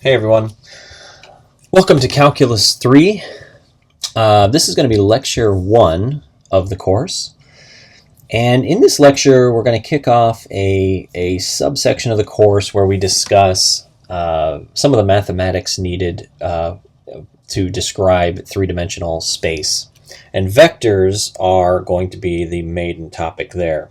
Hey everyone, welcome to Calculus 3. This is going to be lecture 1 of the course. And in this lecture, we're going to kick off a subsection of the course where we discuss some of the mathematics needed to describe three-dimensional space. And vectors are going to be the main topic there.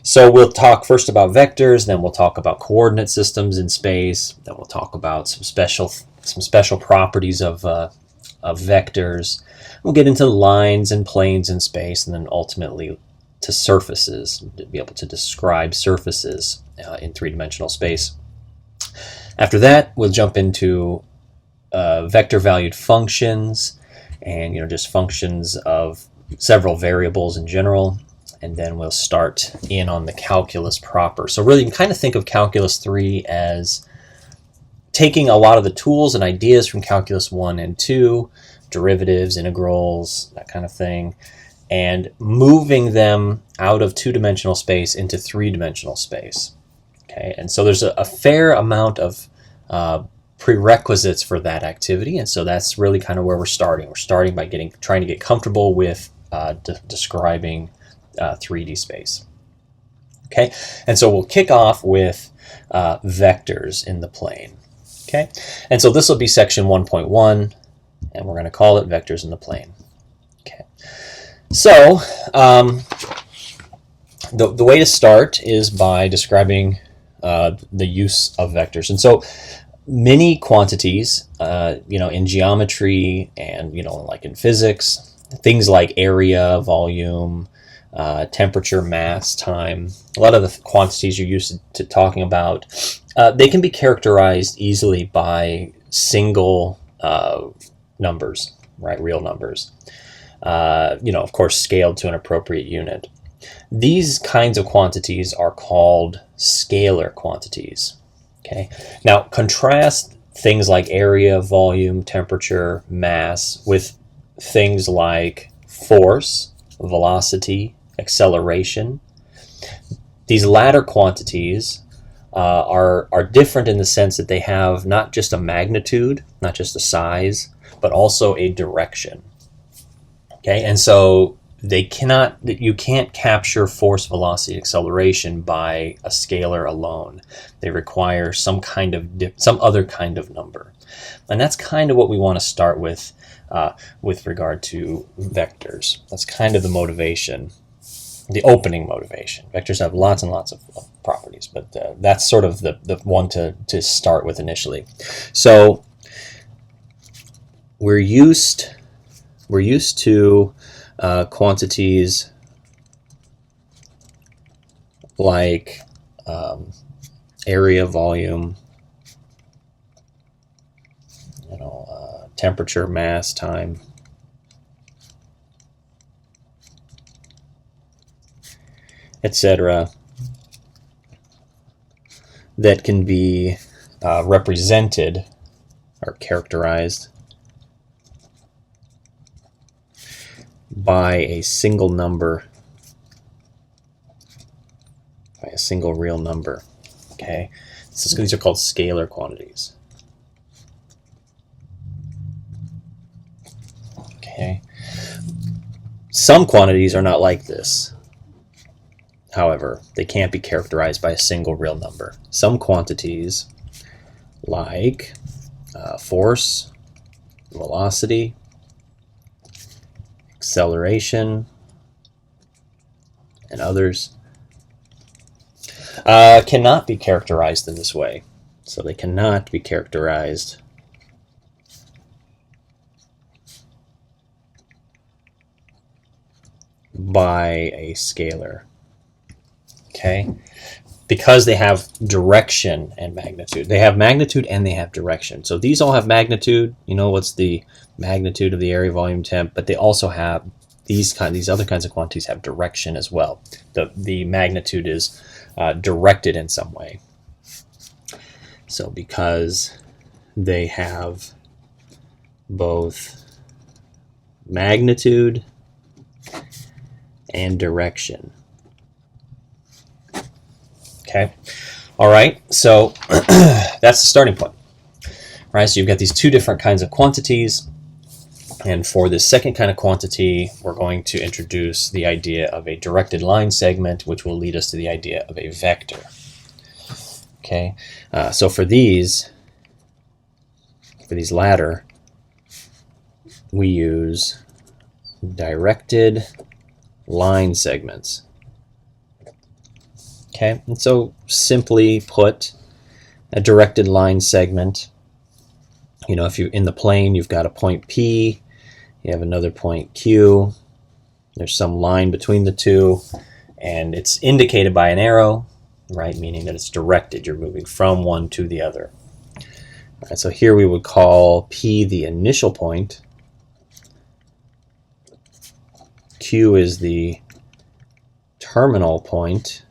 So we'll talk first about vectors, then we'll talk about coordinate systems in space, then we'll talk about some special properties of vectors. We'll get into lines and planes in space, and then ultimately to surfaces, to be able to describe surfaces in three-dimensional space. After that, we'll jump into vector-valued functions, and just functions of several variables in general. And then we'll start in on the calculus proper. So really, you can kind of think of Calculus 3 as taking a lot of the tools and ideas from Calculus 1 and 2, derivatives, integrals, that kind of thing, and moving them out of two-dimensional space into three-dimensional space. Okay, and so there's a fair amount of prerequisites for that activity, and so that's really kind of where we're starting. We're starting by trying to get comfortable with describing 3D space. Okay, and so we'll kick off with vectors in the plane. Okay, and so this will be section 1.1, and we're going to call it vectors in the plane. Okay, so the way to start is by describing the use of vectors. And so many quantities, in geometry and like in physics, things like area, volume, temperature, mass, time, a lot of the quantities you're used to talking about, they can be characterized easily by single numbers, right? Real numbers, of course, scaled to an appropriate unit. These kinds of quantities are called scalar quantities. Okay. Now, contrast things like area, volume, temperature, mass with things like force, velocity, acceleration. These latter quantities are different in the sense that they have not just a magnitude, not just a size, but also a direction. Okay, and so you can't capture force, velocity, acceleration by a scalar alone. They require some other kind of number, and that's kind of what we want to start with regard to vectors. That's kind of the motivation. The opening motivation. Vectors have lots and lots of properties, but that's sort of the one to start with initially. So we're used to quantities like area, volume, temperature, mass, time, etc., that can be represented or characterized by a single number, by a single real number. Okay, these are called scalar quantities. Okay, some quantities are not like this. However, they can't be characterized by a single real number. Some quantities, like force, velocity, acceleration, and others, cannot be characterized in this way. So they cannot be characterized by a scalar. Okay, because they have direction and magnitude. They have magnitude and they have direction. So these all have magnitude. What's the magnitude of the area, volume, temp? But they also have these other kinds of quantities have direction as well. The magnitude is directed in some way. So because they have both magnitude and direction. Okay. All right. So that's the starting point. right? So you've got these two different kinds of quantities. And for this second kind of quantity, we're going to introduce the idea of a directed line segment, which will lead us to the idea of a vector. Okay, so for these latter, we use directed line segments. Okay, and so simply put, a directed line segment, you know, if you're in the plane, you've got a point P, you have another point Q, there's some line between the two, and it's indicated by an arrow, right, meaning that it's directed. You're moving from one to the other. All right, so here we would call P the initial point, Q is the terminal point,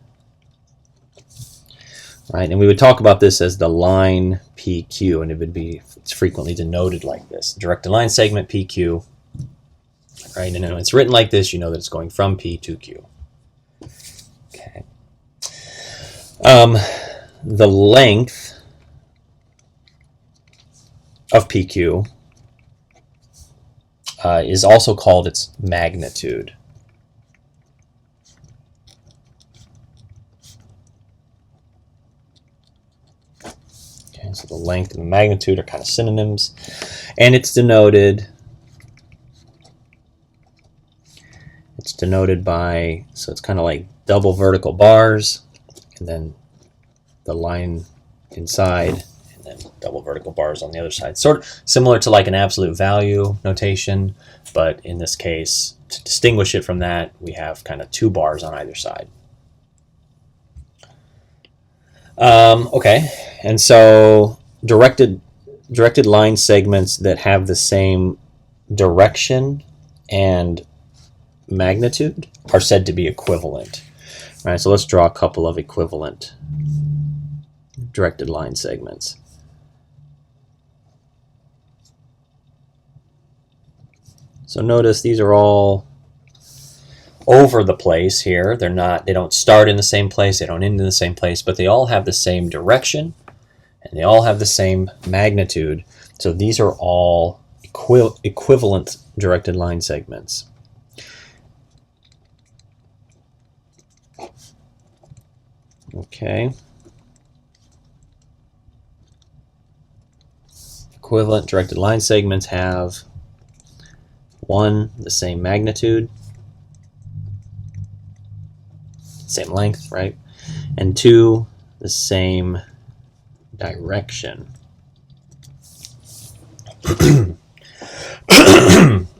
right, and we would talk about this as the line PQ, and it's frequently denoted like this, directed line segment PQ. Right, and when it's written like this, you know that it's going from P to Q. Okay. The length of PQ is also called its magnitude. Okay, so the length and the magnitude are kind of synonyms, and it's denoted by, so it's kind of like double vertical bars, and then the line inside, and then double vertical bars on the other side. Sort of similar to like an absolute value notation, but in this case, to distinguish it from that, we have kind of two bars on either side. Okay, and so directed line segments that have the same direction and magnitude are said to be equivalent. All right, so let's draw a couple of equivalent directed line segments. So notice these are all over the place here. They don't start in the same place, they don't end in the same place, but they all have the same direction and they all have the same magnitude. So these are all equivalent directed line segments. Okay. Equivalent directed line segments have 1, the same magnitude, same length, right? And 2, the same direction.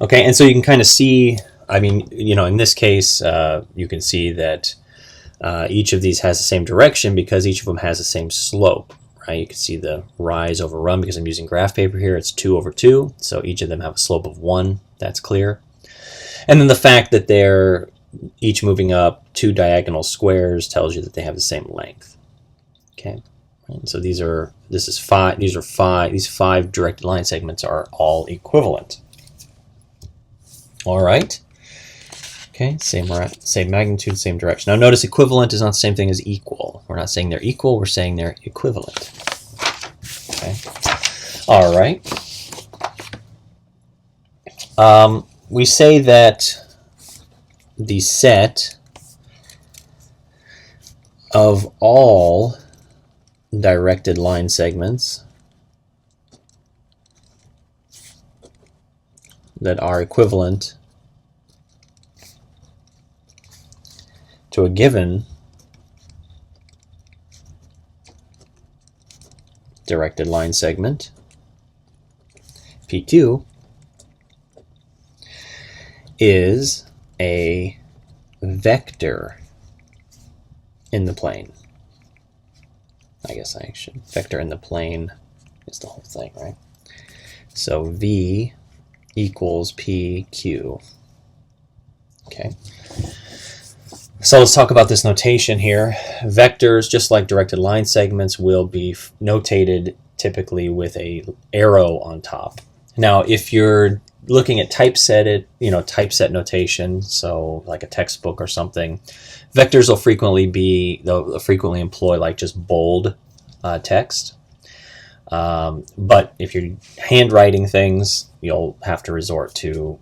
Okay, and so you can kind of see, I mean, you know, in this case, you can see that each of these has the same direction because each of them has the same slope, right? You can see the rise over run because I'm using graph paper here. It's 2 over 2, so each of them have a slope of 1. That's clear. And then the fact that they're each moving up 2 diagonal squares tells you that they have the same length. Okay, and so these 5 directed line segments are all equivalent. All right. Okay, same magnitude, same direction. Now notice equivalent is not the same thing as equal. We're not saying they're equal, we're saying they're equivalent. Okay. All right. We say that the set of all directed line segments that are equivalent to a given directed line segment, PQ, is a vector in the plane. I guess I should, vector in the plane is the whole thing, right? So V equals PQ. Okay. So let's talk about this notation here. Vectors, just like directed line segments, will be notated typically with a arrow on top. Now, if you're looking at typeset notation, so like a textbook or something, vectors will frequently employ like just bold text. But if you're handwriting things, you'll have to resort to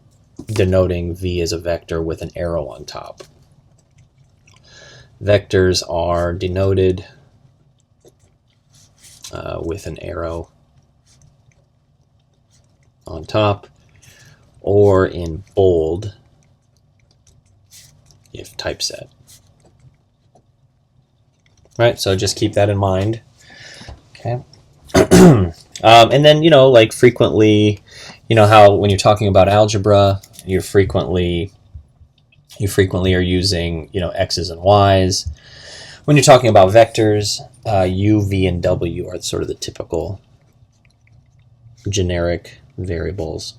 denoting v as a vector with an arrow on top. Vectors are denoted with an arrow on top, or in bold if typeset. Right, so just keep that in mind. Okay. And then, like frequently, how when you're talking about algebra, you frequently are using, x's and y's. When you're talking about vectors, u, v, and w are sort of the typical generic variables.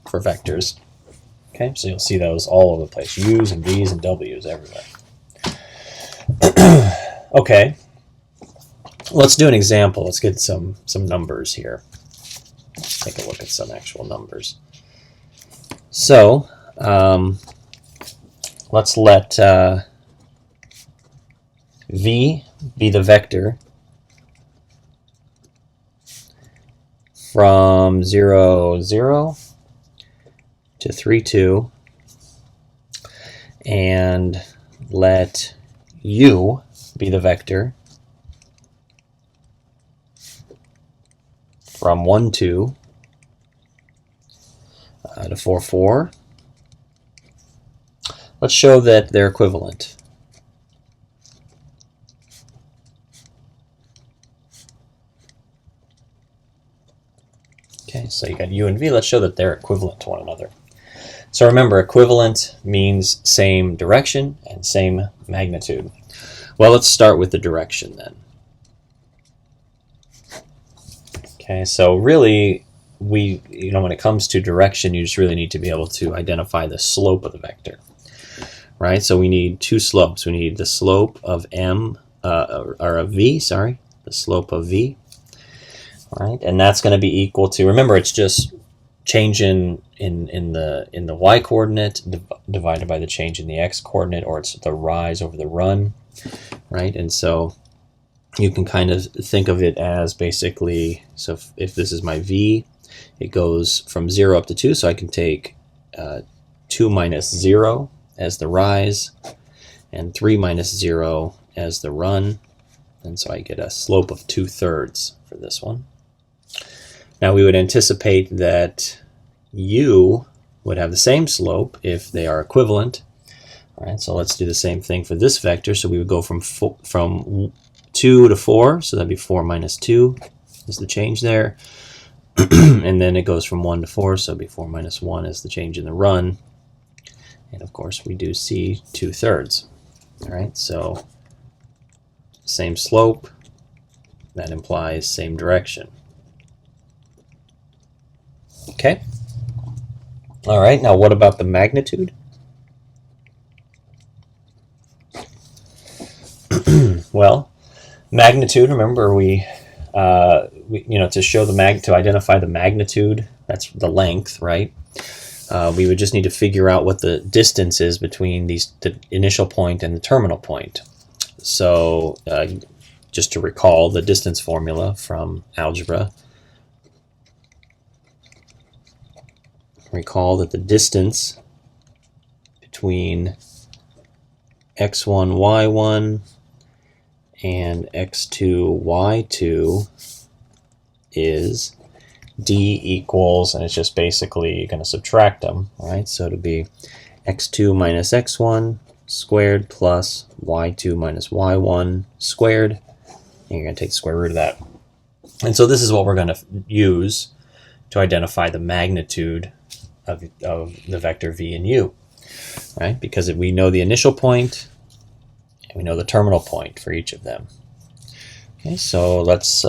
For vectors. Okay, so you'll see those all over the place. U's and V's and W's everywhere. Okay, let's do an example. Let's get some numbers here. Let's take a look at some actual numbers. So let's let V be the vector from 0, 0 to 3, 2, and let U be the vector from 1, 2 to 4, 4. Let's show that they're equivalent. Okay, so you got U and V. Let's show that they're equivalent to one another. So remember, equivalent means same direction and same magnitude. Well, let's start with the direction then. Okay, so really, when it comes to direction, you just really need to be able to identify the slope of the vector, right? So we need two slopes. We need the slope of V, the slope of V, right? And that's going to be equal to, remember, it's just change in the y coordinate divided by the change in the x coordinate, or it's the rise over the run, right? And so you can kind of think of it as basically, so if this is my v, it goes from 0 up to 2, so I can take 2 minus 0 as the rise and 3 minus 0 as the run, and so I get a slope of 2/3 for this one. Now we would anticipate that u would have the same slope if they are equivalent. All right, so let's do the same thing for this vector. So we would go from 2 to 4, so that'd be 4 minus 2 is the change there. And then it goes from 1 to 4, so it'd be 4 minus 1 is the change in the run. And of course we do see 2/3. All right, so same slope, that implies same direction. Okay. All right, now what about the magnitude? Well, magnitude, remember to show to identify the magnitude, that's the length, right? We would just need to figure out what the distance is between the initial point and the terminal point. So just to recall the distance formula from algebra, recall that the distance between x1, y1 and x2, y2 is d equals, and it's just basically going to subtract them, right? So it'll be x2 minus x1 squared plus y2 minus y1 squared, and you're going to take the square root of that. And so this is what we're going to use to identify the magnitude of the vector v and u, right? Because we know the initial point and we know the terminal point for each of them. Okay, so let's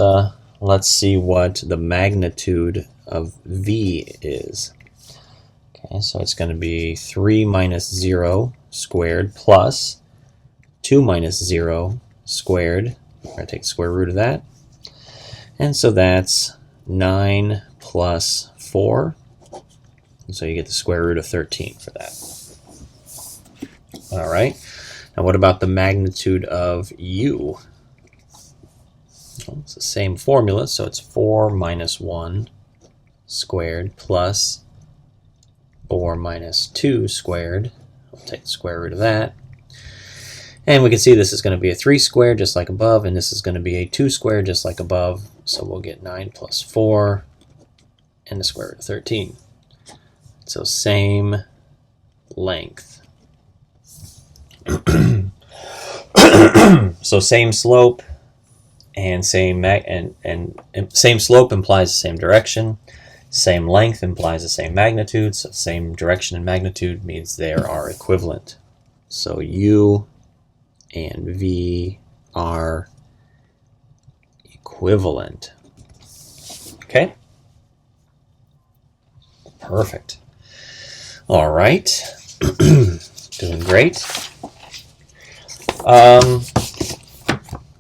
see what the magnitude of v is. Okay, so it's going to be 3 minus 0 squared plus 2 minus 0 squared. We're going to take the square root of that. And so that's 9 plus 4. And so you get the square root of 13 for that. All right. Now what about the magnitude of u? Well, it's the same formula, so it's 4 minus 1 squared plus 4 minus 2 squared. I'll take the square root of that. And we can see this is going to be a 3 squared, just like above, and this is going to be a 2 squared, just like above. So we'll get 9 plus 4 and the square root of 13. So same length. So same slope and same same slope implies the same direction. Same length implies the same magnitude. So same direction and magnitude means they are equivalent. So u and v are equivalent. Okay? Perfect. All right. Doing great.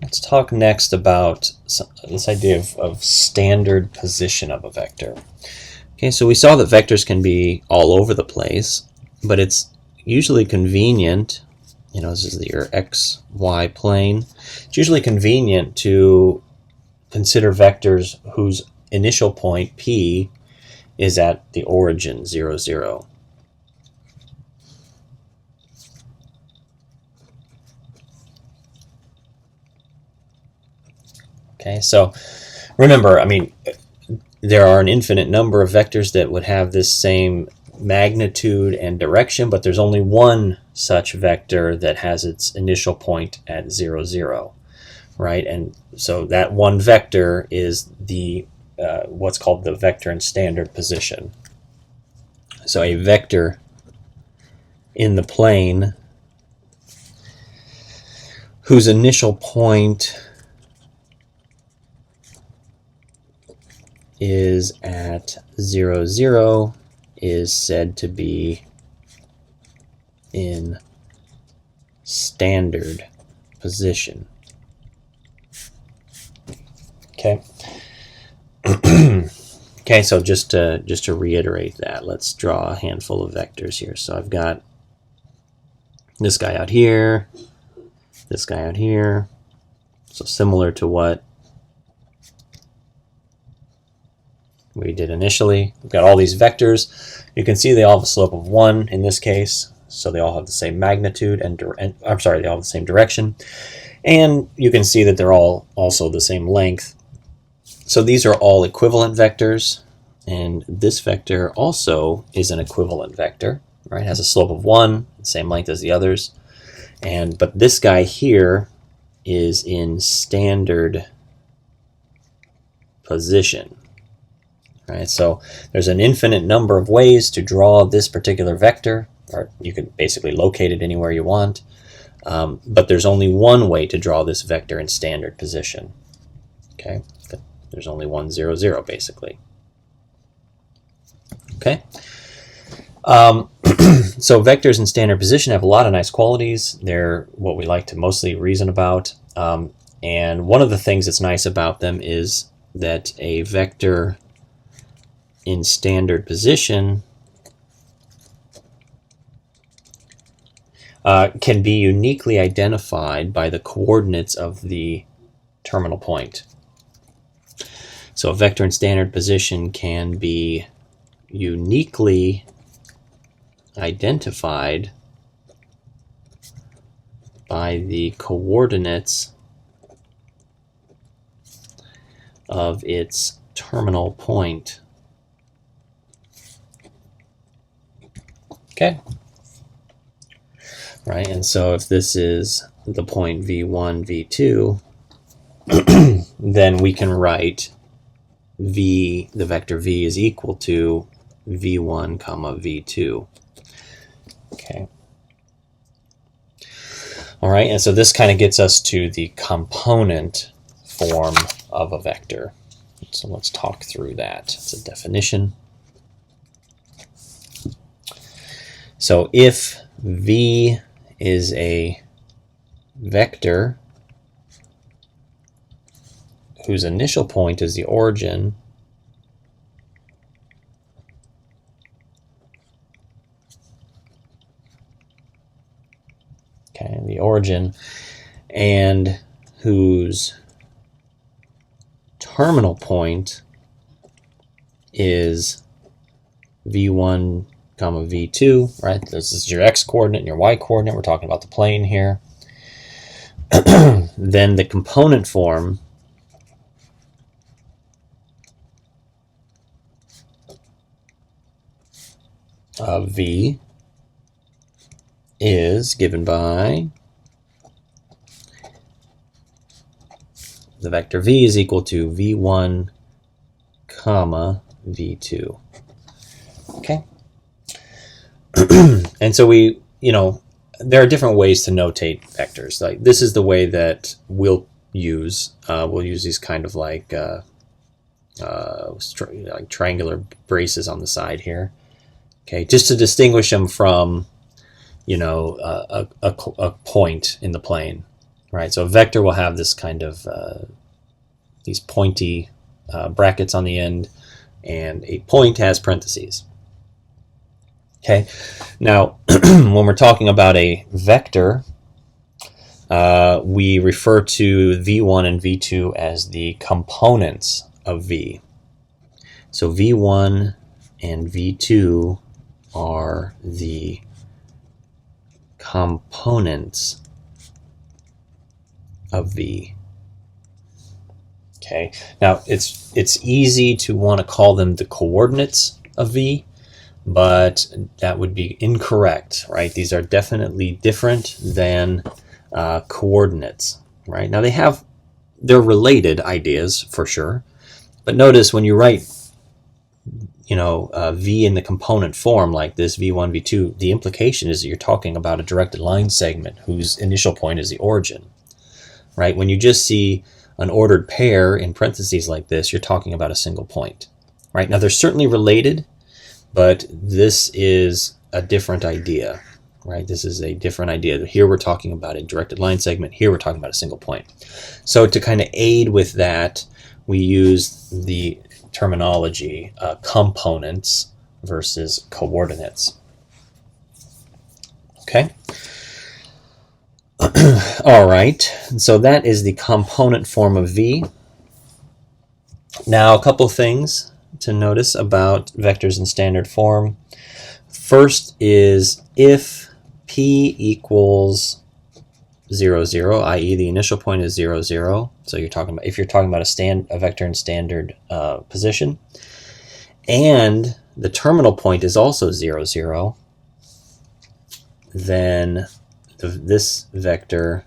Let's talk next about this idea of standard position of a vector. Okay, so we saw that vectors can be all over the place, but it's usually convenient, this is your x, y plane. It's usually convenient to consider vectors whose initial point, P, is at the origin, 0, 0. Okay, so remember, there are an infinite number of vectors that would have this same magnitude and direction, but there's only one such vector that has its initial point at 0, 0, right? And so that one vector is the what's called the vector in standard position. So a vector in the plane whose initial point is at 0, 0 is said to be in standard position. Okay. Okay, so just to reiterate that, let's draw a handful of vectors here. So I've got this guy out here, this guy out here. So similar to what we did initially. We've got all these vectors. You can see they all have a slope of 1 in this case, so they all have the same magnitude they all have the same direction. And you can see that they're all also the same length. So these are all equivalent vectors, and this vector also is an equivalent vector, right? It has a slope of 1, same length as the others. But this guy here is in standard position. Right, so there's an infinite number of ways to draw this particular vector, or you can basically locate it anywhere you want, but there's only one way to draw this vector in standard position. Okay, there's only 1, 0, 0 basically. Okay, so vectors in standard position have a lot of nice qualities. They're what we like to mostly reason about, and one of the things that's nice about them is that a vector in standard position can be uniquely identified by the coordinates of the terminal point. So a vector in standard position can be uniquely identified by the coordinates of its terminal point. Okay. Right, and so if this is the point v1, v2, then we can write the vector v is equal to v1 comma v2. Okay. All right, and so this kind of gets us to the component form of a vector. So let's talk through that. It's a definition. So if v is a vector whose initial point is the origin, okay, the origin, and whose terminal point is v1 comma v2, right? This is your x coordinate and your y coordinate. We're talking about the plane here. Then the component form of v is given by the vector v is equal to v1 comma v2. Okay. And so we, there are different ways to notate vectors. Like this is the way that we'll use these kind of like triangular braces on the side here. Okay, just to distinguish them from, a point in the plane, right? So a vector will have this kind of these pointy brackets on the end, and a point has parentheses. Okay, now when we're talking about a vector, we refer to v1 and v2 as the components of v. So v1 and v2 are the components of v. Okay, now it's easy to want to call them the coordinates of v, but that would be incorrect, right? These are definitely different than coordinates, right? Now they're related ideas for sure, but notice when you write v in the component form like this, v1, v2, the implication is that you're talking about a directed line segment whose initial point is the origin, right? When you just see an ordered pair in parentheses like this, you're talking about a single point, right? Now they're certainly related, but this is a different idea, right? This is a different idea. Here we're talking about a directed line segment. Here we're talking about a single point. So to kind of aid with that, we use the terminology components versus coordinates. Okay. All right. So that is the component form of v. Now a couple things to notice about vectors in standard form. First is if p equals 0, 0, i.e. the initial point is 0, 0. So if you're talking about a vector in standard position, and the terminal point is also 0, 0, then this vector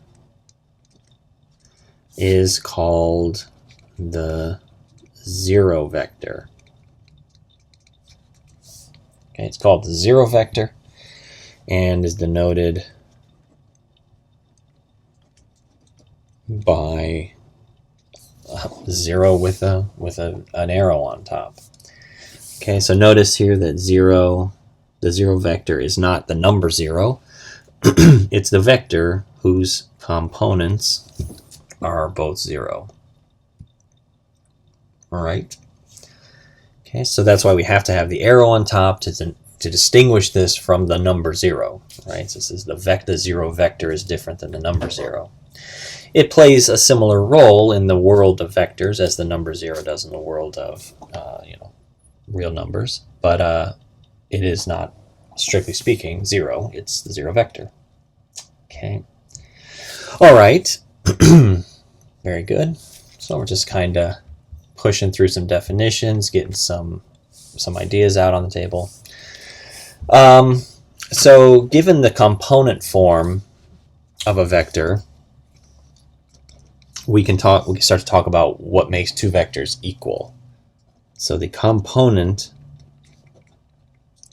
is called the zero vector. Okay, it's called the zero vector and is denoted by 0 with an arrow on top. Okay, so notice here that the zero vector is not the number 0. It's the vector whose components are both 0. All right. Okay, so that's why we have to have the arrow on top to distinguish this from the number 0. Right. So this is the zero vector is different than the number 0. It plays a similar role in the world of vectors as the number 0 does in the world of real numbers, but it is not, strictly speaking, 0. It's the zero vector. Okay. All right. Very good. So we're just kind of pushing through some definitions, getting some ideas out on the table. So given the component form of a vector, we can start to talk about what makes two vectors equal. So the component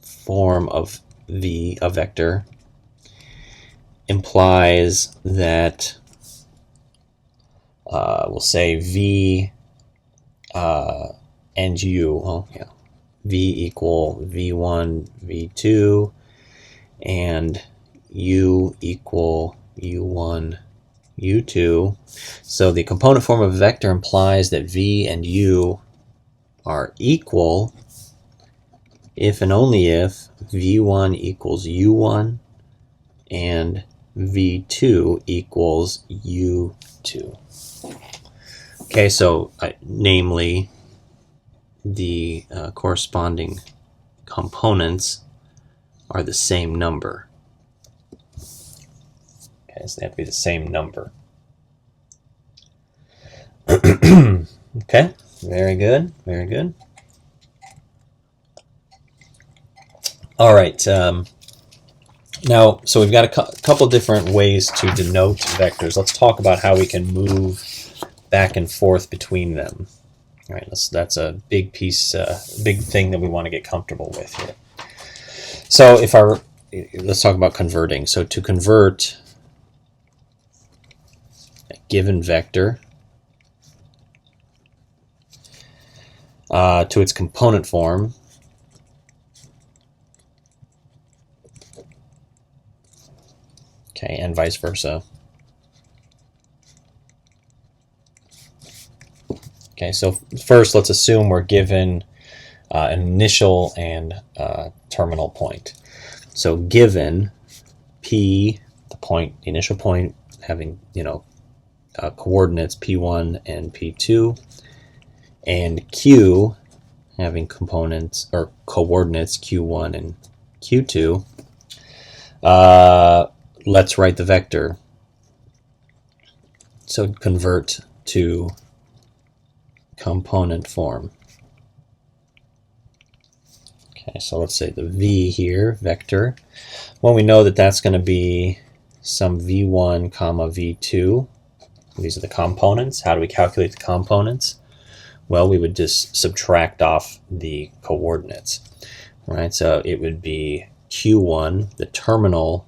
form of a vector implies that we'll say v and u, v equal v1, v2, and u equal u1, u2. So the component form of a vector implies that v and u are equal if and only if v1 equals u1 and v2 equals u2. Okay, so namely the corresponding components are the same number. Okay, so they have to be the same number. Okay, very good, very good. All right, now, so we've got a couple different ways to denote vectors. Let's talk about how we can move back and forth between them. All right, that's a big piece, big thing that we want to get comfortable with here. So let's talk about converting. So to convert a given vector to its component form, okay, and vice versa. Okay, so first let's assume we're given an initial and terminal point. So given P, the initial point having, coordinates P1 and P2, and Q having components or coordinates Q1 and Q2, let's write the vector. So convert to component form. Okay, so let's say the V here, vector. Well, we know that that's going to be some V1 comma V2. These are the components. How do we calculate the components? Well, we would just subtract off the coordinates. Right, so it would be Q1, the terminal,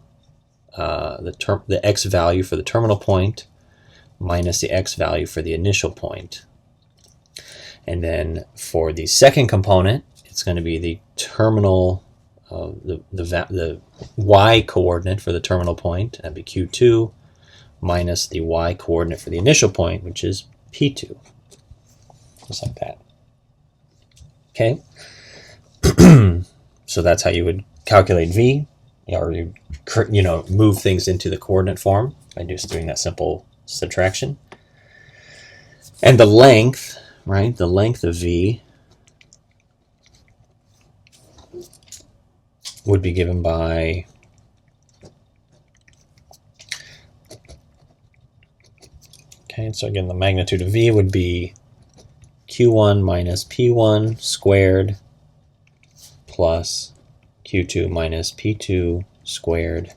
the x value for the terminal point, minus the x value for the initial point. And then for the second component, it's going to be the terminal, the y coordinate for the terminal point, that'd be Q2, minus the y coordinate for the initial point, which is P2. Just like that. Okay. So that's how you would calculate V, or you move things into the coordinate form by just doing that simple subtraction. And the length, right? The length of V would be given by so again, the magnitude of V would be Q1 minus P1 squared plus Q2 minus P2 squared.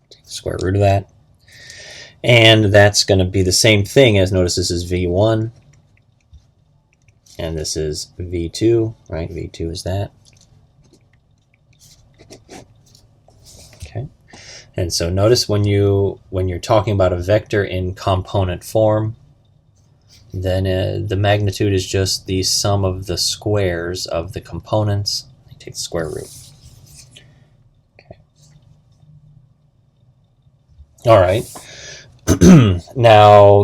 Take the square root of that. And that's going to be the same thing as, notice this is V1 and this is V2, right? V2 is that. Okay. And so notice when you're talking about a vector in component form, then the magnitude is just the sum of the squares of the components. You take the square root. Okay. All right. Now,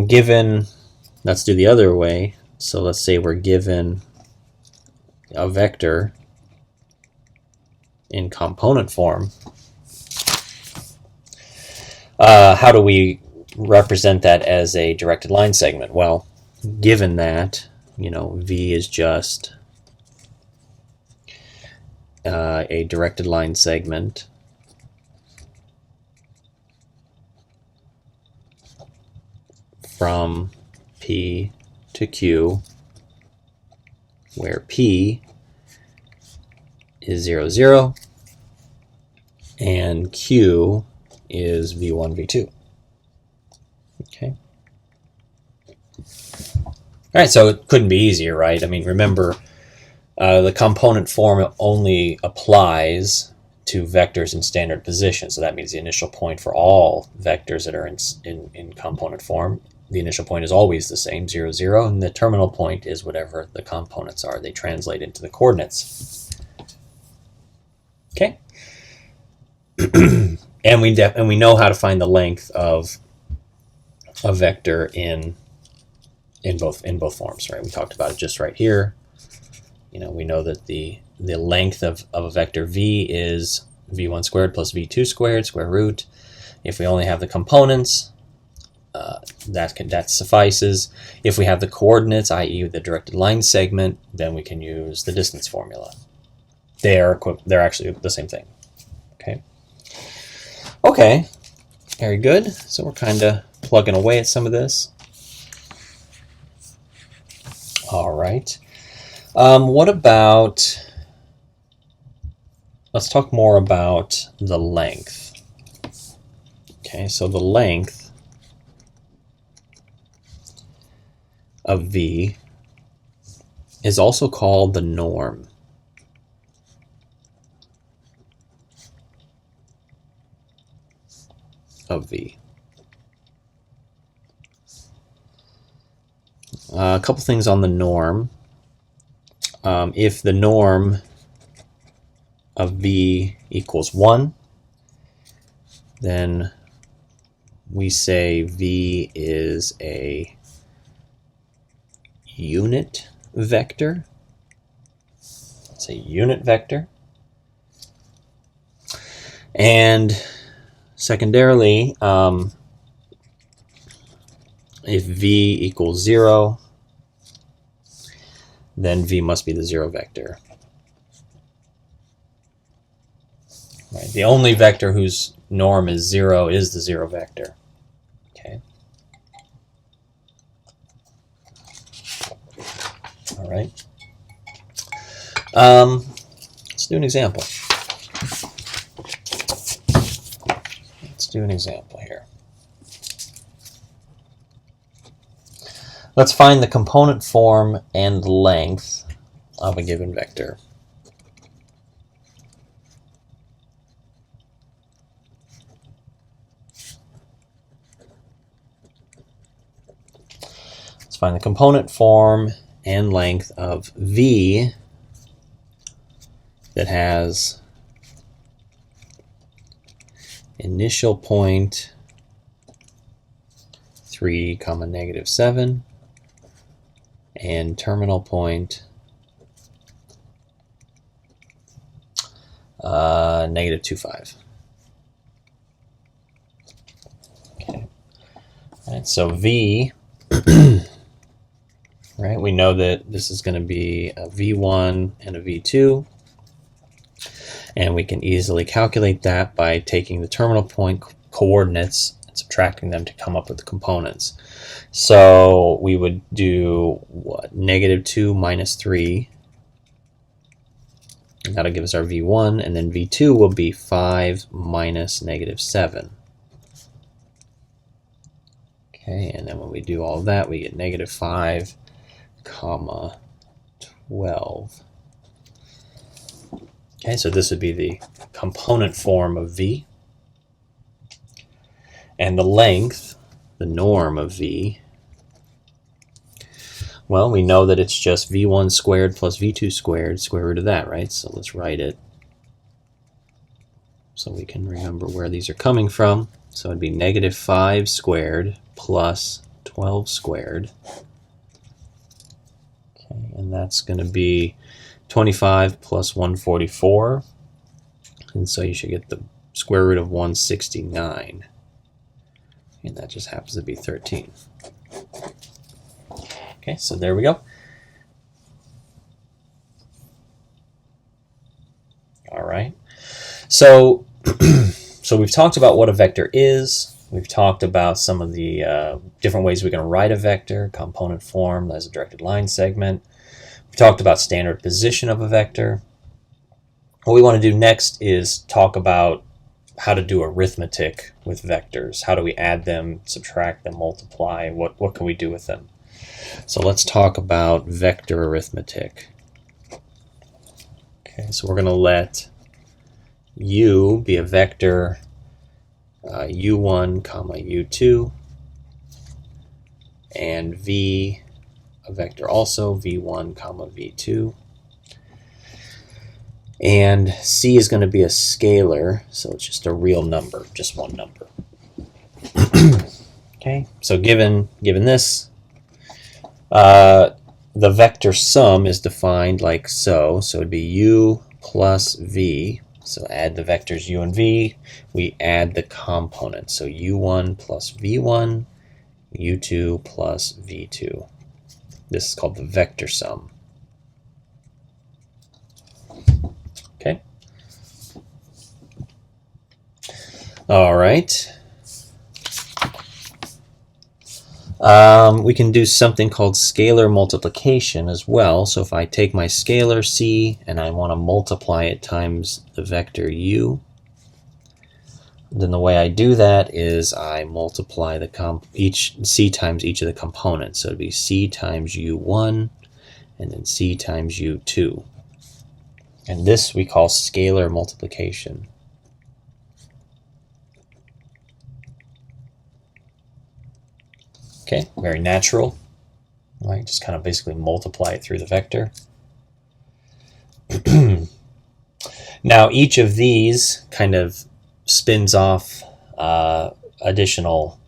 let's do the other way. So let's say we're given a vector in component form. How do we represent that as a directed line segment? Well, given that, V is just a directed line segment from P to Q, where P is 0, 0, and Q is V1, V2. Okay. All right, so it couldn't be easier, right? I mean, remember, the component form only applies to vectors in standard position. So that means the initial point for all vectors that are in component form, the initial point is always the same, 0, 0, and the terminal point is whatever the components are. They translate into the coordinates. Okay. And we know how to find the length of a vector in both forms, right? We talked about it just right here. We know that the length of a vector V is v1 squared plus v2 squared, square root. If we only have the components, that suffices. If we have the coordinates, i.e. the directed line segment, then we can use the distance formula. They're actually the same thing. Okay, very good. So we're kind of plugging away at some of this. All right. What about, let's talk more about the length. Okay, so the length of V is also called the norm. Of V. A couple things on the norm. If the norm of V equals 1, then we say V is a unit vector. It's a unit vector. And secondarily, if V equals 0, then V must be the 0 vector. Right. The only vector whose norm is 0 is the 0 vector. Okay. All right. Let's do an example. Let's do an example here. Let's find the component form and length of a given vector. Let's find the component form and length of V that has initial point 3, -7 and terminal point -2,5. Okay. All right, so V, right, we know that this is going to be a V1 and a V2, and we can easily calculate that by taking the terminal point coordinates and subtracting them to come up with the components. So we would do what? -2 minus 3. And that'll give us our V1, and then V2 will be 5 minus -7. Okay, and then when we do all of that, we get -5, 12. Okay, so this would be the component form of V. And the length, the norm of V, well, we know that it's just V1 squared plus V2 squared, square root of that, right? So let's write it so we can remember where these are coming from. So it'd be -5 squared plus 12 squared. Okay, and that's going to be 25 plus 144. And so you should get the square root of 169. And that just happens to be 13. Okay, so there we go. All right. So, so we've talked about what a vector is. We've talked about some of the different ways we can write a vector, component form as a directed line segment. We've talked about standard position of a vector. What we want to do next is talk about how to do arithmetic with vectors. How do we add them, subtract them, multiply? What can we do with them? So let's talk about vector arithmetic. Okay, so we're going to let U be a vector U1, U2, and V a vector also V1, V2. And C is going to be a scalar, so it's just a real number, just one number. Okay, so given this, the vector sum is defined like so. So it'd be U plus V. So add the vectors u and v. We add the components. So u1 plus v1, u2 plus v2. This is called the vector sum. Okay. All right. We can do something called scalar multiplication as well. So if I take my scalar c and I want to multiply it times the vector u, then the way I do that is I multiply the c times each of the components. So it'd be c times u1 and then c times u2. And this we call scalar multiplication. Okay, very natural. Right, just kind of basically multiply it through the vector. Now each of these kind of spins off additional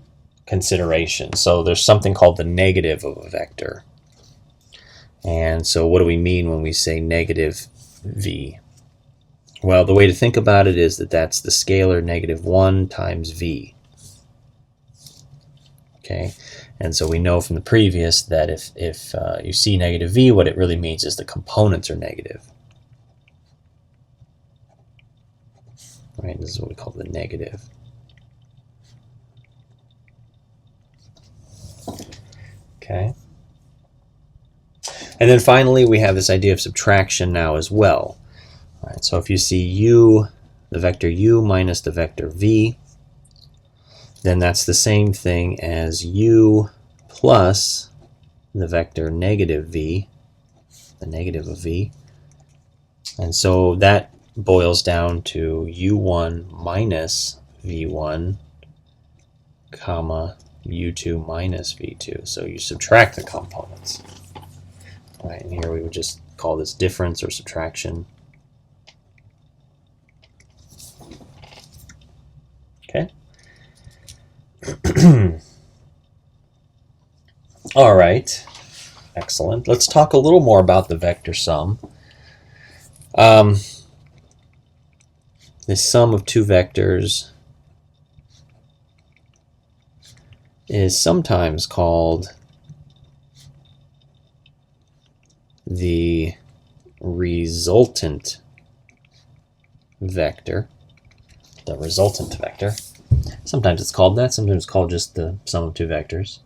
considerations. So there's something called the negative of a vector. And so what do we mean when we say negative v? Well, the way to think about it is that that's the scalar -1 times v. Okay, and so we know from the previous that if you see negative v, what it really means is the components are negative. Right, this is what we call the negative. Okay. And then finally, we have this idea of subtraction now as well. All right, so if you see u, the vector u minus the vector v, then that's the same thing as u plus the vector negative v, the negative of v. And so that boils down to u1 minus v1, comma, u2 minus v2. So you subtract the components. All right, and here we would just call this difference or subtraction. Okay. All right, excellent. Let's talk a little more about the vector sum. The sum of two vectors is sometimes called the resultant vector. The resultant vector. Sometimes it's called that, sometimes it's called just the sum of two vectors.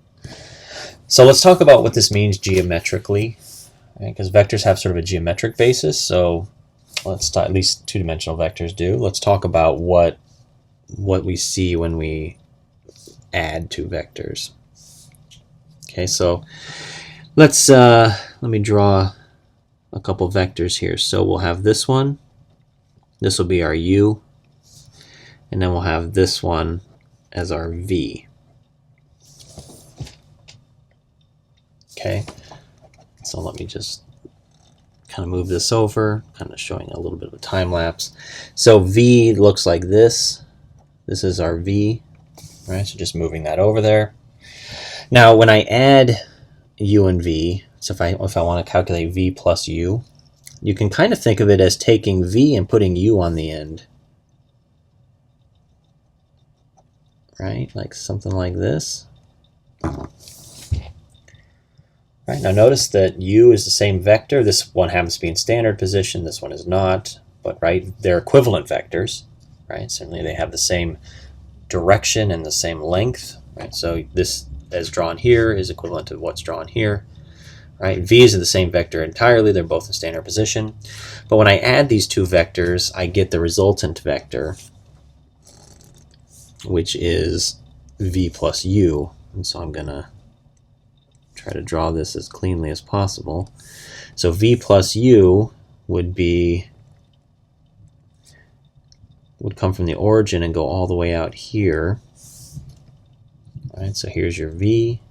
So let's talk about what this means geometrically, because vectors have sort of a geometric basis. So let's talk, at least two-dimensional vectors do. Let's talk about what we see when we add two vectors. Okay, so let me draw a couple vectors here. So we'll have this one. This will be our u. And then we'll have this one as our v. Okay, so let me just kind of move this over, kind of showing a little bit of a time lapse. So v looks like this. This is our v, right? So just moving that over there. Now when I add u and v, so if I want to calculate v plus u, you can kind of think of it as taking v and putting u on the end. Right, like something like this. Right, now notice that u is the same vector. This one happens to be in standard position, this one is not, but right, they're equivalent vectors, right? Certainly they have the same direction and the same length, right? So this as drawn here is equivalent to what's drawn here, right? V's are the same vector entirely, they're both in standard position. But when I add these two vectors, I get the resultant vector, which is v plus u. And so I'm going to try to draw this as cleanly as possible. So v plus u would come from the origin and go all the way out here. All right, so here's your v,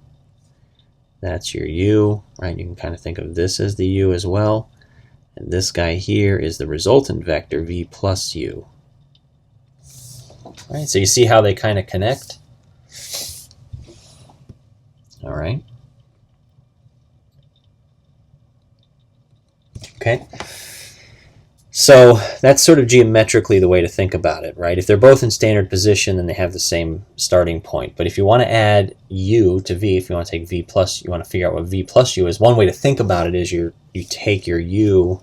that's your u, right? You can kind of think of this as the u as well. And this guy here is the resultant vector, v plus u. All right, so you see how they kind of connect? All right. Okay. So that's sort of geometrically the way to think about it, right? If they're both in standard position, then they have the same starting point. But if you want to add u to v, if you want to take v plus, you want to figure out what v plus u is, one way to think about it is you take your u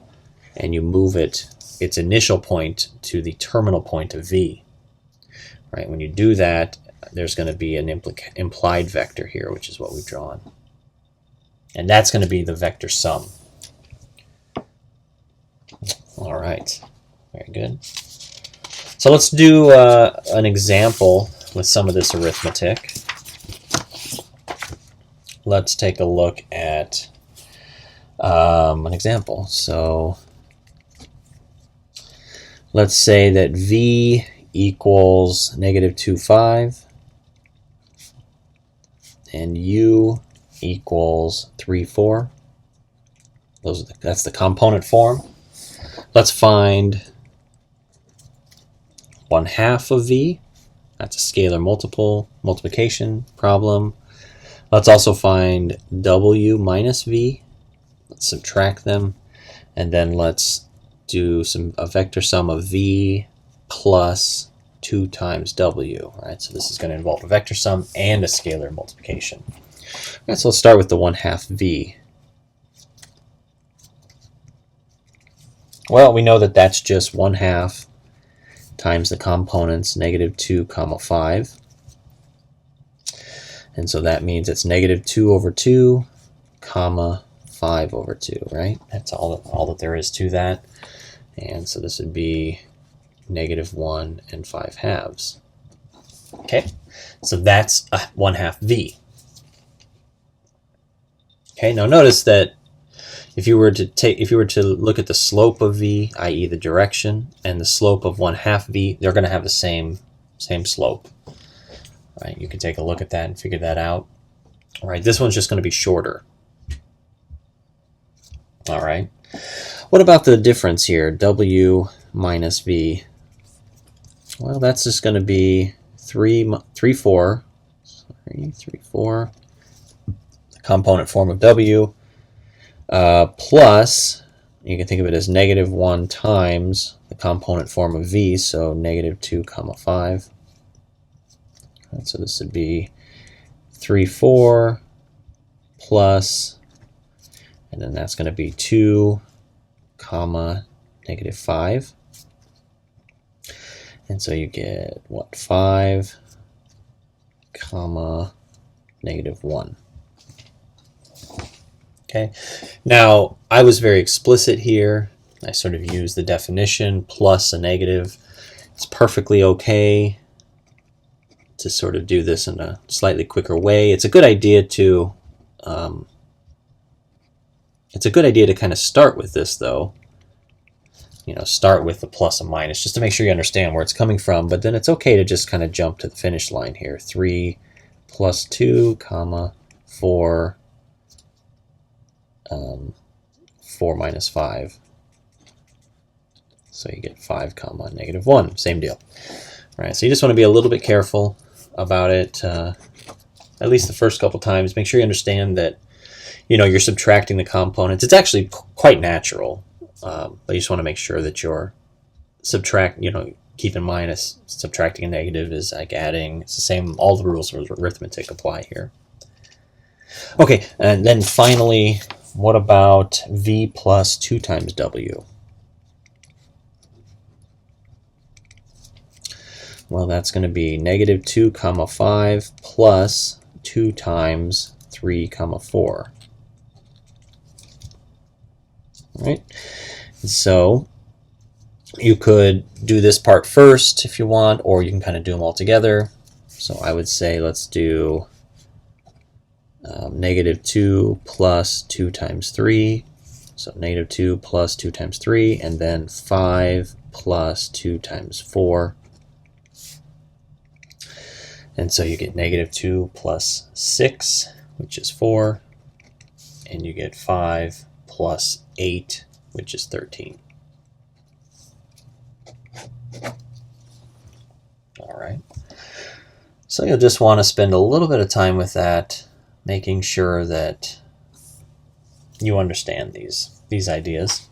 and you move its initial point to the terminal point of v, right? When you do that, there's going to be an implied vector here, which is what we've drawn. And that's going to be the vector sum. All right, very good. So let's do an example with some of this arithmetic. Let's take a look at an example. So let's say that v equals -2,5 and u equals 3,4. That's the component form. Let's find 1/2 of v. That's a scalar multiplication problem. Let's also find w minus v. Let's subtract them. And then let's do a vector sum of v plus 2 times w. Right? So this is going to involve a vector sum and a scalar multiplication. Right, so let's start with the 1/2 v. Well, we know that that's just 1/2 times the components -2, 5. And so that means it's -2 over 2, 5 over 2, right? That's all that there is to that. And so this would be -1 and 5/2. Okay, so that's 1/2 v. Okay, now notice that if you were to look at the slope of v, i.e. the direction, and the slope of 1/2 v, they're going to have the same slope. Right? You can take a look at that and figure that out. All right, this one's just going to be shorter. All right. What about the difference here, w minus v? Well, that's just going to be 3,4. The component form of w. Plus, you can think of it as -1 times the component form of v, so -2, 5. And so this would be 3,4 plus, and then that's going to be 2, -5. And so you get, what, 5, -1. Okay, now I was very explicit here. I sort of used the definition plus a negative. It's perfectly okay to sort of do this in a slightly quicker way. It's a good idea to kind of start with this, though. You know, start with the plus and minus just to make sure you understand where it's coming from. But then it's okay to just kind of jump to the finish line here. 3 plus 2, 4. 4 minus 5. So you get 5, -1. Same deal. All right, so you just want to be a little bit careful about it, at least the first couple times. Make sure you understand that, you know, you're subtracting the components. It's actually quite natural, but you just want to make sure that you're keep in mind as subtracting a negative is like adding. It's the same, all the rules of arithmetic apply here. Okay, and then finally, what about v plus 2 times w? Well, that's going to be -2, 5 plus 2 times 3, 4. All right, so you could do this part first if you want, or you can kind of do them all together. So I would say let's do -2 plus 2 times 3. So -2 plus 2 times 3, and then 5 plus 2 times 4. And so you get -2 plus 6, which is 4. And you get 5 plus 8, which is 13. All right. So you'll just want to spend a little bit of time with that, making sure that you understand these ideas.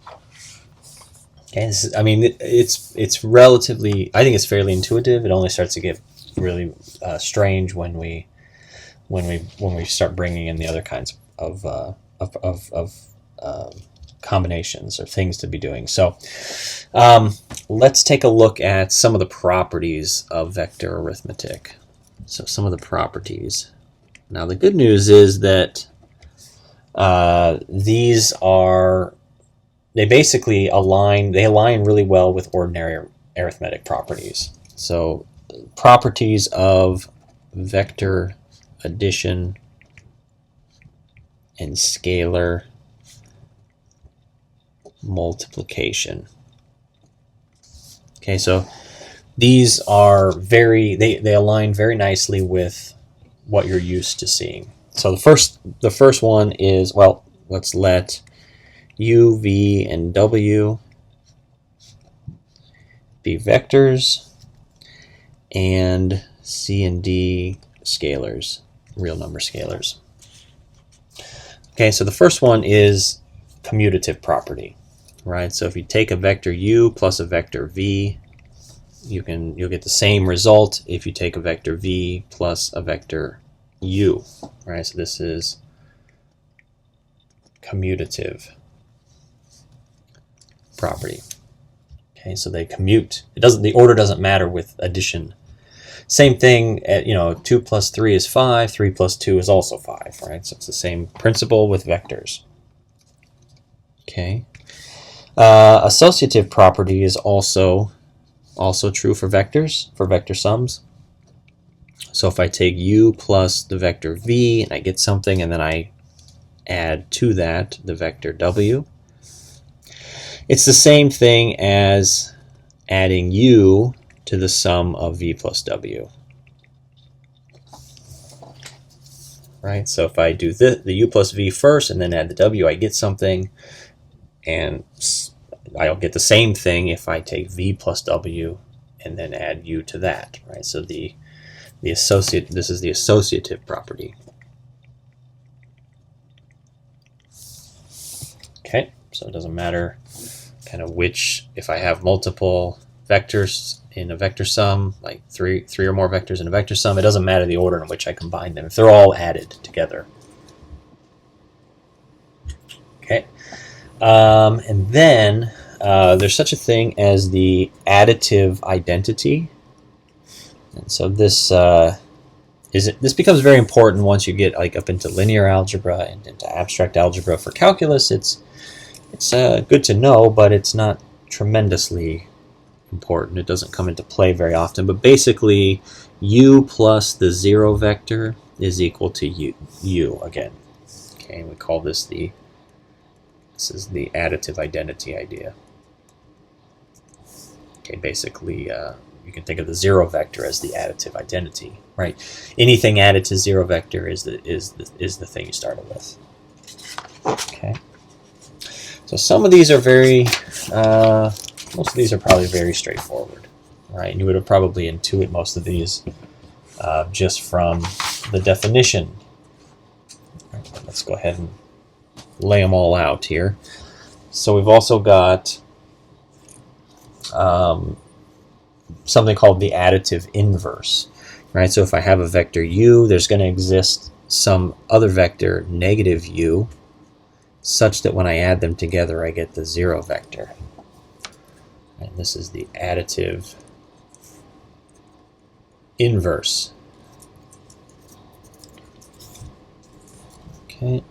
Okay, I mean, it's relatively. I think it's fairly intuitive. It only starts to get really strange when we start bringing in the other kinds of combinations or things to be doing. So let's take a look at some of the properties of vector arithmetic. So some of the properties. Now the good news is that these are, they basically align really well with ordinary arithmetic properties. So properties of vector addition and scalar multiplication. Okay, so these are they align very nicely with what you're used to seeing. So the first one is, well, let's let u, v, and w be vectors, and c and d scalars, real number scalars. Okay, so the first one is commutative property, right? So if you take a vector u plus a vector v, you'll get the same result if you take a vector v plus a vector u, right? So this is commutative property. Okay, so they commute. The order doesn't matter with addition. Same thing at, 2 plus 3 is 5, 3 plus 2 is also 5, right? So it's the same principle with vectors. Okay. Associative property is also true for vectors, for vector sums. So if I take u plus the vector v and I get something, and then I add to that the vector w, it's the same thing as adding u to the sum of v plus w. Right? So if I do the u plus v first and then add the w, I get something, and I'll get the same thing if I take v plus w and then add u to that. Right? So this is the associative property. Okay, so it doesn't matter kind of which, if I have multiple vectors in a vector sum, like three or more vectors in a vector sum, it doesn't matter the order in which I combine them if they're all added together. Okay, and then there's such a thing as the additive identity, and so this becomes very important once you get like up into linear algebra and into abstract algebra. For calculus, it's good to know, but it's not tremendously important. It doesn't come into play very often. But basically, u plus the 0 vector is equal to u again. Okay, we call this the additive identity idea. Okay, basically, you can think of the 0 vector as the additive identity, right? Anything added to 0 vector is the thing you started with. Okay. So some of these are most of these are probably very straightforward, right? And you would have probably intuit most of these just from the definition. Right, let's go ahead and lay them all out here. So we've also got something called the additive inverse, right? So if I have a vector u, there's going to exist some other vector, negative u, such that when I add them together, I get the 0 vector. And this is the additive inverse. Okay,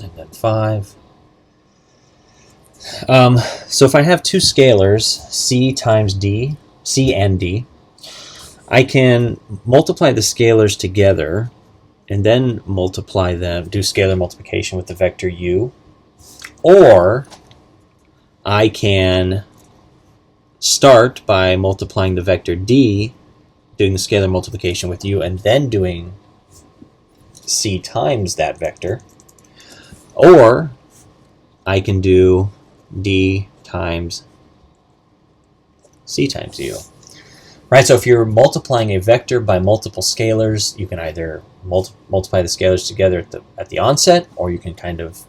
and then 5. So if I have two scalars, c and d, I can multiply the scalars together and then multiply them, do scalar multiplication with the vector u, or I can start by multiplying the vector d, doing the scalar multiplication with u, and then doing c times that vector, or I can do d times c times u. Right, so if you're multiplying a vector by multiple scalars, you can either multiply the scalars together at the onset, or you can kind of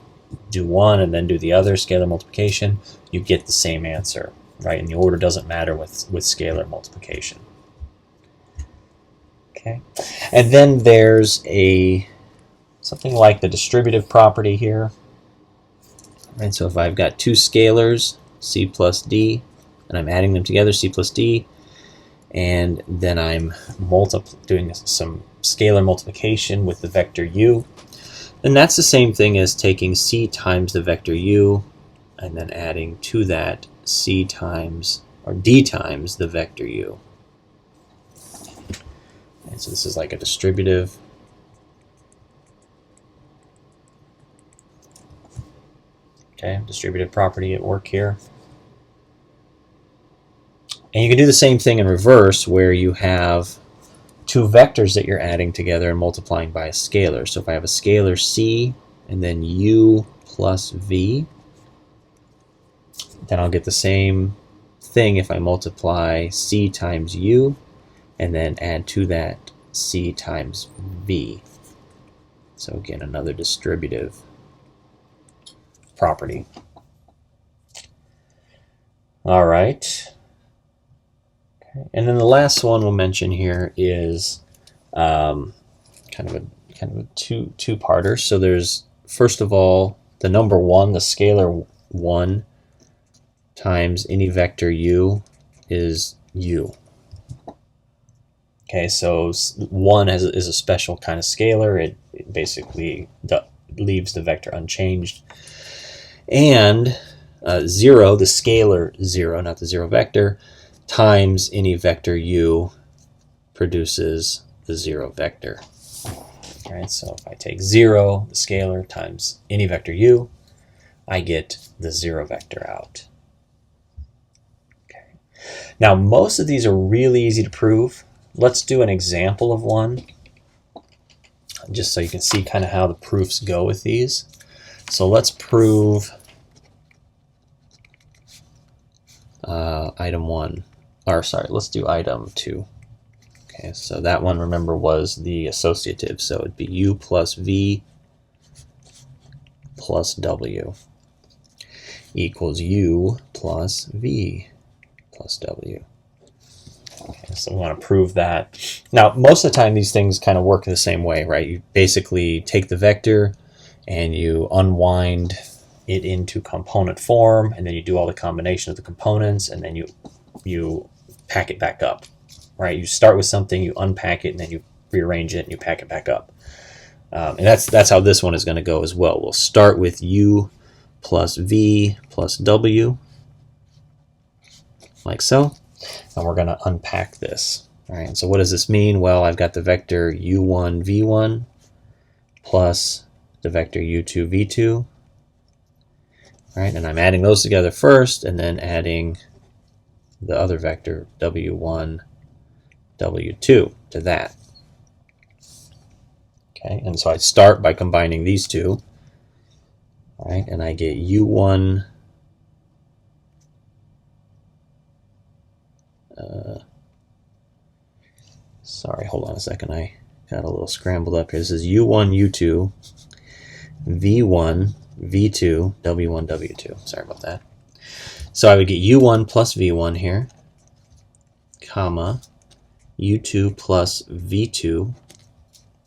do one and then do the other, scalar multiplication, you get the same answer, right? And the order doesn't matter with scalar multiplication. Okay, and then there's something like the distributive property here. Right, so if I've got two scalars, c plus d, and I'm adding them together, c plus d, and then I'm doing some scalar multiplication with the vector u, then that's the same thing as taking c times the vector u and then adding to that c times, or d times the vector u. And so this is like a distributive. Okay, distributive property at work here. And you can do the same thing in reverse, where you have two vectors that you're adding together and multiplying by a scalar. So if I have a scalar c and then u plus v, then I'll get the same thing if I multiply c times u and then add to that c times v. So again, another distributive property. All right. Okay. And then the last one we'll mention here is kind of a two-parter. So there's, first of all, the number 1, the scalar 1 times any vector u is u. Okay, so 1 is a special kind of scalar. It basically leaves the vector unchanged. And 0, the scalar 0, not the 0 vector, times any vector u produces the 0 vector. All right, so if I take 0, the scalar, times any vector u, I get the 0 vector out. Okay. Now, most of these are really easy to prove. Let's do an example of one, just so you can see kind of how the proofs go with these. So let's prove item 1, or sorry, let's do item 2. Okay, so that one, remember, was the associative, so it'd be u plus v plus w equals u plus v plus w. Okay, so we want to prove that. Now, most of the time, these things kind of work the same way, right? You basically take the vector and you unwind it into component form, and then you do all the combination of the components, and then you pack it back up, right? You start with something, you unpack it, and then you rearrange it, and you pack it back up. And that's how this one is going to go as well. We'll start with u plus v plus w, like so, and we're going to unpack this. All right, so what does this mean? Well, I've got the vector u1, v1 plus the vector u2, v2. All right, and I'm adding those together first, and then adding the other vector w1, w2 to that. Okay, and so I start by combining these two. All right, and I get u1 sorry, hold on a second. I got a little scrambled up here. This is u1, u2, v1, v2, w1, w2. Sorry about that. So I would get u1 plus v1 here, comma, u2 plus v2.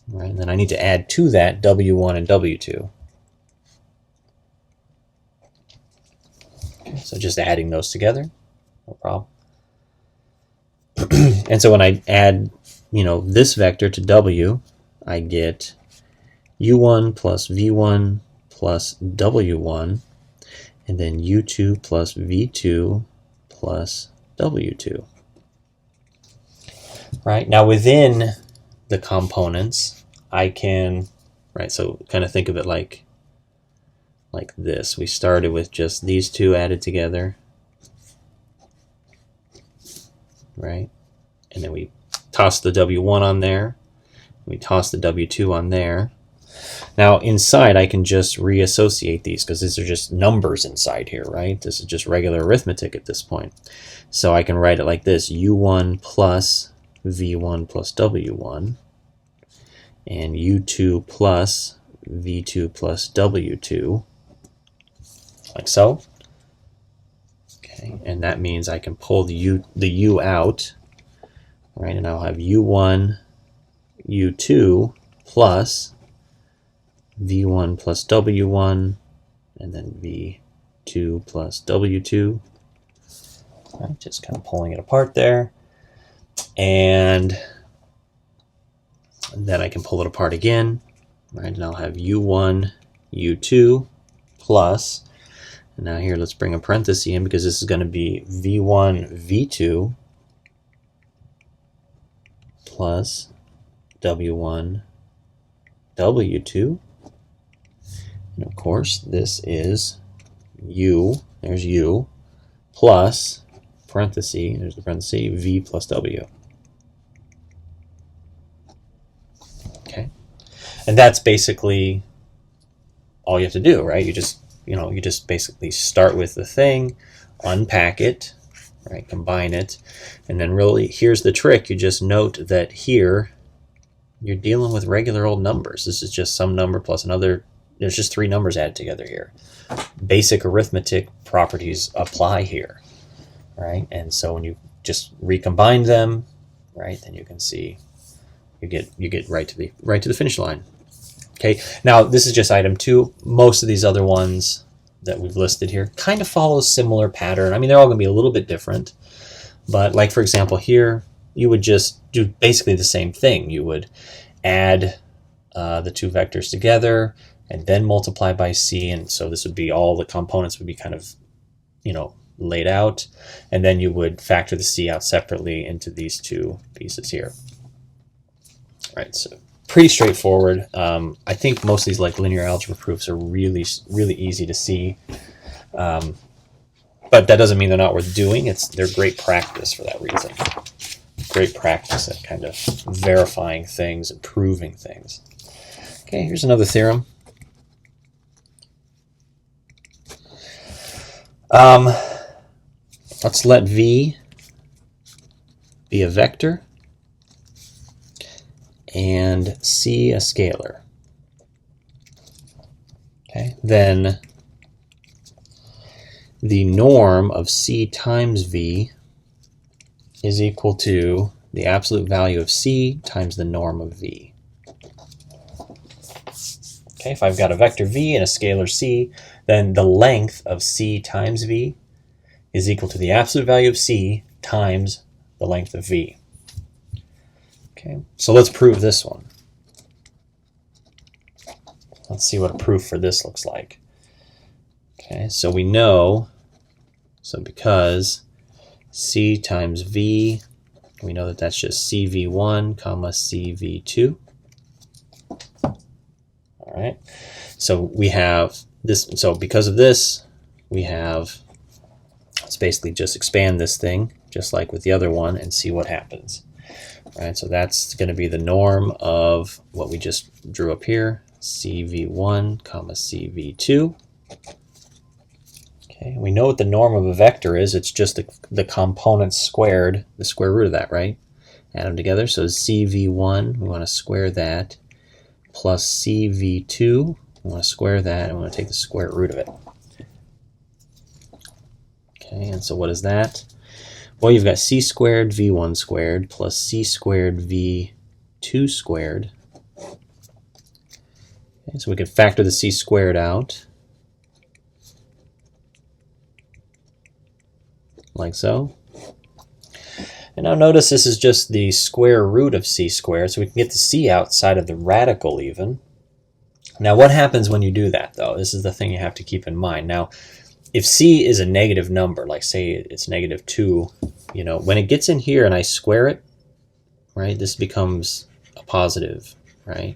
Right, and then I need to add to that w1 and w2. Okay, so just adding those together, no problem. And so when I add, this vector to w, I get u1 plus v1 plus w1, and then u2 plus v2 plus w2. Right, now within the components, I can, right, so kind of think of it like this. We started with just these two added together, right? And then we toss the w1 on there, we toss the w2 on there. Now inside, I can just reassociate these, because these are just numbers inside here, right? This is just regular arithmetic at this point. So I can write it like this: u1 plus v1 plus w1, and u2 plus v2 plus w2. like so. Okay, and that means I can pull the u out, right? And I'll have u1, u2 plus v1 plus w1, and then v2 plus w2. Right, just kind of pulling it apart there. And then I can pull it apart again, right? And I'll have u1, u2 plus, and now here let's bring a parenthesis in because this is going to be v1, v2 plus w1, w2. And of course, this is u, there's u, plus, parenthesis, there's the parenthesis, v plus w. Okay, and that's basically all you have to do, right? You just basically start with the thing, unpack it, right? Combine it, and then really here's the trick. You just note that here you're dealing with regular old numbers. This is just some number plus another. There's just three numbers added together here. Basic arithmetic properties apply here, right? And so when you just recombine them, right, then you can see you get right to the finish line. Okay, now this is just item 2. Most of these other ones that we've listed here kind of follow a similar pattern. I mean, they're all going to be a little bit different, but like for example here, you would just do basically the same thing. You would add the two vectors together and then multiply by c, and so this would be all the components would be kind of, laid out, and then you would factor the c out separately into these two pieces here. Right, so pretty straightforward. I think most of these like linear algebra proofs are really easy to see, but that doesn't mean they're not worth doing. They're great practice for that reason. Great practice at kind of verifying things and proving things. Okay, here's another theorem. Let's let v be a vector and c a scalar. Okay, then the norm of c times v is equal to the absolute value of c times the norm of v. Okay, if I've got a vector v and a scalar c, then the length of c times v is equal to the absolute value of c times the length of v. Okay, so let's prove this one. Let's see what a proof for this looks like. Okay, so we know, because c times v, we know that that's just cv1 comma cv2. All right, so we have this. So because of this, we have, let's basically just expand this thing just like with the other one and see what happens. All right, so that's going to be the norm of what we just drew up here, cv1 comma cv2. Okay, we know what the norm of a vector is. It's just the components squared, the square root of that, right? Add them together. So cv1, we want to square that, plus cv2, we want to square that, and we want to take the square root of it. Okay, and so what is that? Well, you've got c squared v1 squared plus c squared v2 squared. Okay, so we can factor the c squared out, like so. And now notice this is just the square root of c squared, so we can get the c outside of the radical even. Now what happens when you do that, though? This is the thing you have to keep in mind. Now, if c is a negative number, like say it's -2, when it gets in here and I square it, right, this becomes a positive, right,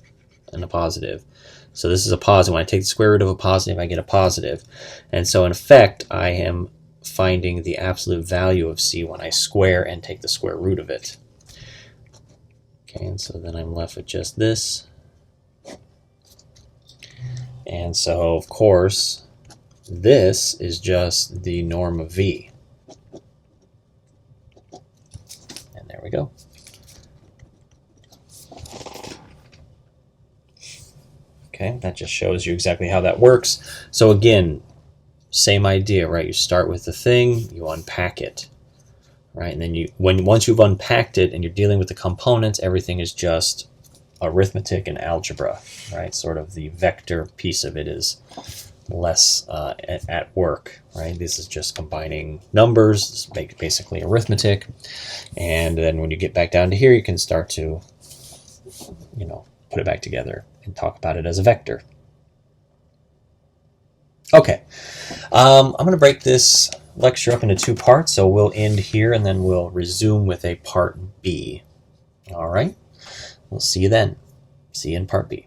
and a positive. So this is a positive. When I take the square root of a positive, I get a positive. And so in effect, I am finding the absolute value of c when I square and take the square root of it. Okay, and so then I'm left with just this. And so, of course, this is just the norm of v. And there we go. Okay, that just shows you exactly how that works. So again, same idea, right? You start with the thing, you unpack it, right? And then once you've unpacked it and you're dealing with the components, everything is just arithmetic and algebra, right? Sort of the vector piece of it is less at work, right? This is just combining numbers, it's basically arithmetic. And then when you get back down to here, you can start to, put it back together and talk about it as a vector. Okay, I'm going to break this lecture up into 2 parts, so we'll end here and then we'll resume with a part B. All right, we'll see you then. See you in part B.